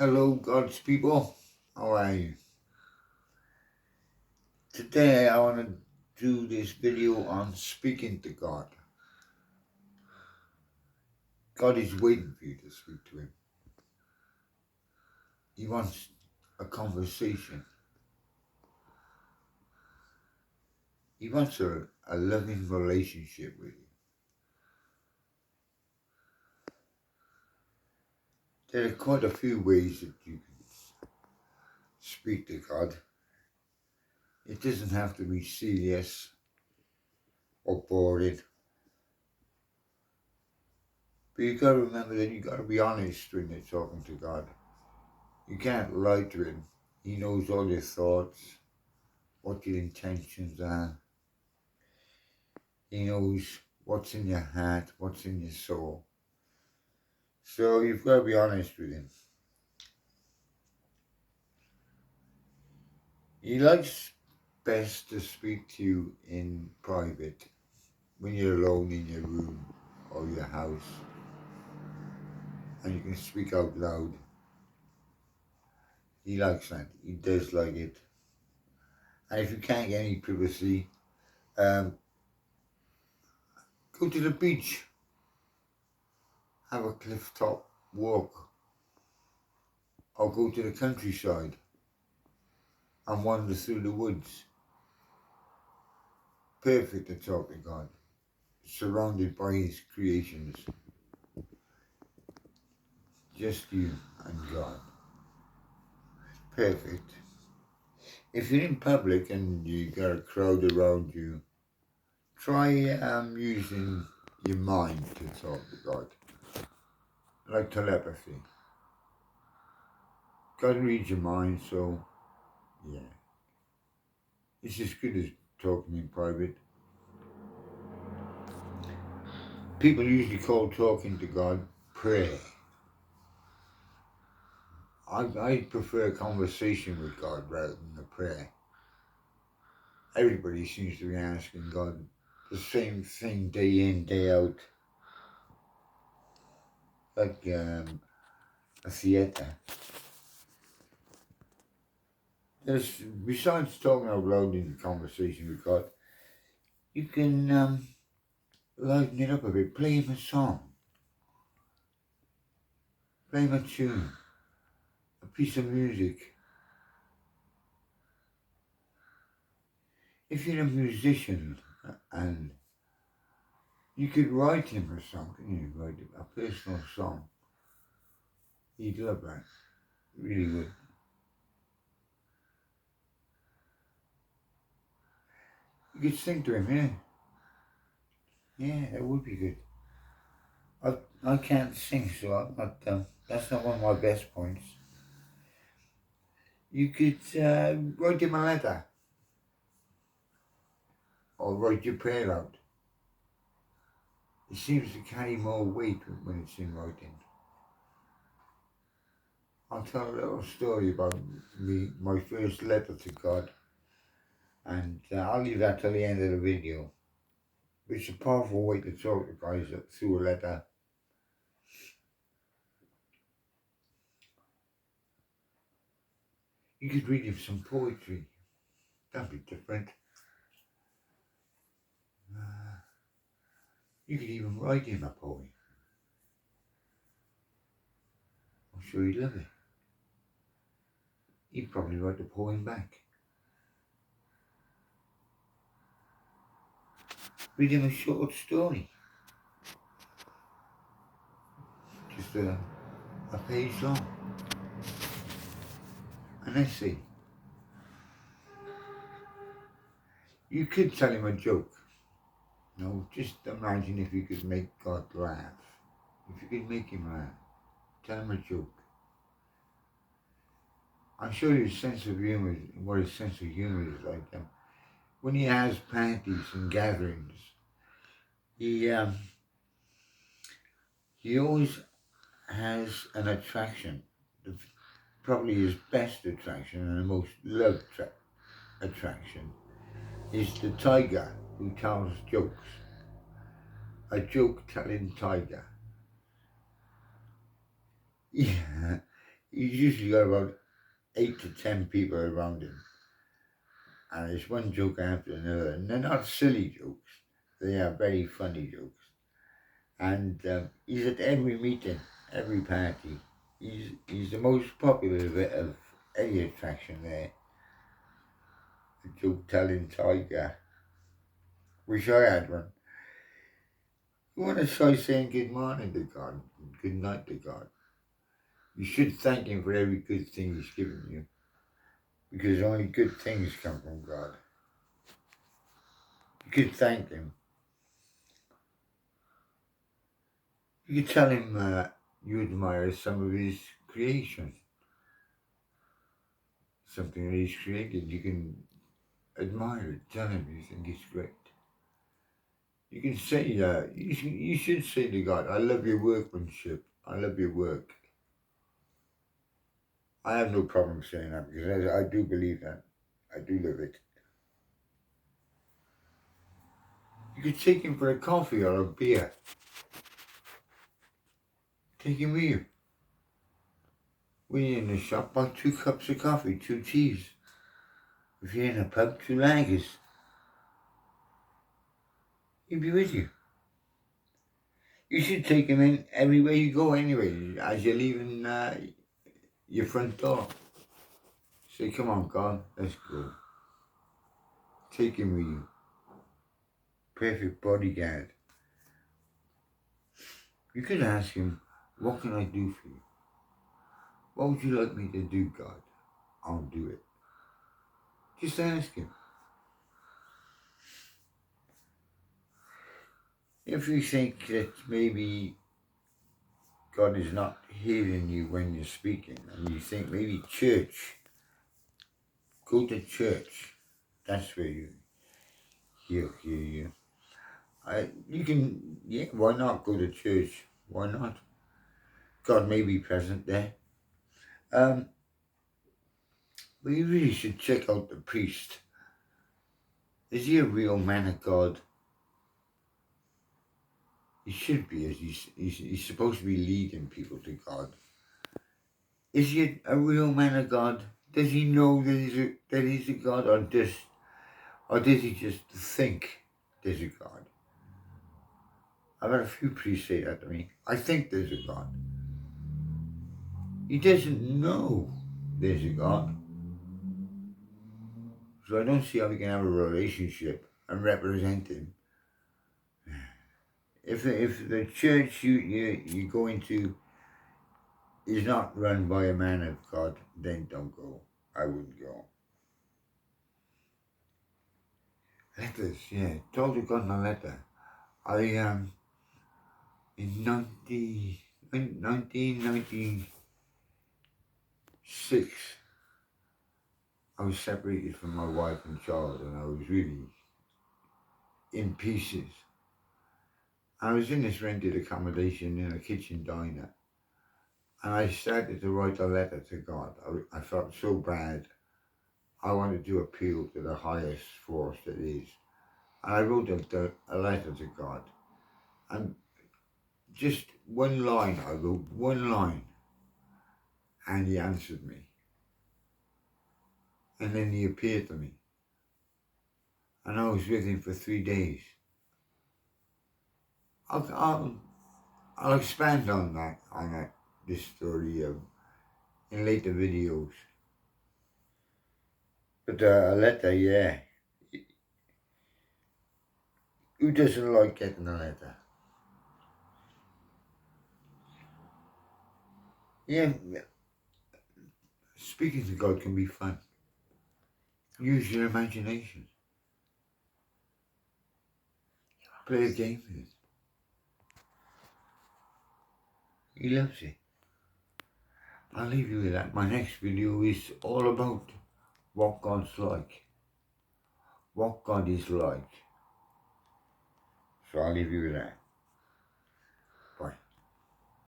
Hello, God's people. How are you? Today I want to do this video on speaking to God. God is waiting for you to speak to Him. He wants a conversation. He wants a loving relationship with you. There are quite a few ways that you can speak to God. It doesn't have to be serious or boring. But you got to remember that you got to be honest when you're talking to God. You can't lie to Him. He knows all your thoughts, what your intentions are. He knows what's in your heart, what's in your soul. So you've got to be honest with Him. He likes best to speak to you in private, when you're alone in your room or your house, and you can speak out loud. He likes that. He does like it. And if you can't get any privacy, go to the beach, have a cliff top walk, or go to the countryside and wander through the woods. Perfect to talk to God, surrounded by His creations. Just you and God. Perfect. If you're in public and you got a crowd around you, try using your mind to talk to God, like telepathy. God reads your mind, so yeah. It's as good as talking in private. People usually call talking to God prayer. I prefer a conversation with God rather than a prayer. Everybody seems to be asking God the same thing day in, day out. Like a theatre. Besides talking out loud in the conversation with God, you can lighten it up a bit. Play him a song. Play him a tune. A piece of music. If you're a musician and you could write him a song, couldn't you? Write a personal song. He'd love that. Really would. You could sing to him, yeah. Yeah, that would be good. I can't sing, so I'm not, that's not one of my best points. You could write him a letter. Or write your prayer out. It seems to carry more weight when it's in writing. I'll tell a little story about my first letter to God, and I'll leave that till the end of the video. It's a powerful way to talk to guys through a letter. You could read him some poetry. That'd be different. You could even write him a poem. I'm sure he'd love it. He'd probably write the poem back. Read him a short story. Just a page long. An essay. You could tell him a joke. No, just imagine if you could make God laugh. If you could make him laugh, tell him a joke. I'm sure his sense of humour, what his sense of humour is like. When he has parties and gatherings, he always has an attraction. Probably his best attraction and the most loved attraction is the tiger who tells jokes. A joke-telling tiger. Yeah, he's usually got about 8 to 10 people around him. And it's one joke after another. And they're not silly jokes. They are very funny jokes. And he's at every meeting, every party. He's the most popular bit of any attraction there. The joke-telling tiger. Wish I had one. You want to try saying good morning to God, good night to God. You should thank him for every good thing he's given you. Because only good things come from God. You could thank him. You could tell him you admire some of his creations. Something that he's created, you can admire it, tell him you think it's great. You can say, you should say to God, I love your workmanship, I love your work. I have no problem saying that because I do believe that. I do love it. You could take him for a coffee or a beer. Take him with you. When you're in the shop, buy 2 cups of coffee, 2 teas. If you're in a pub, 2 lagers. He'll be with you. You should take him in everywhere you go anyway, as you're leaving your front door. Say, come on, God, let's go. Take him with you. Perfect bodyguard. You could ask him, what can I do for you? What would you like me to do, God? I'll do it. Just ask him. If you think that maybe God is not hearing you when you're speaking, and you think maybe church, go to church. That's where he'll hear you. You can, yeah, why not go to church? Why not? God may be present there. But you really should check out the priest. Is he a real man of God? He should be, as he's supposed to be leading people to God. Is he a real man of God? Does he know that he's a God, or does he just think there's a God? I've had a few priests say that to me. I think there's a God. He doesn't know there's a God. So I don't see how we can have a relationship and represent him. If the church you go into is not run by a man of God, then don't go. I wouldn't go. Letters, yeah. Told you got a letter. I in 1996, I was separated from my wife and child, and I was really in pieces. I was in this rented accommodation in a kitchen diner, and I started to write a letter to God. I felt so bad. I wanted to appeal to the highest force that is. And I wrote a letter to God. And just one line, I wrote one line, and he answered me. And then he appeared to me. And I was with him for 3 days. I'll expand on this story in later videos. But a letter, yeah. Who doesn't like getting a letter? Yeah, speaking to God can be fun. Use your imagination. Play a game with it. He loves it. I'll leave you with that. My next video is all about what God's like. What God is like. So I'll leave you with that.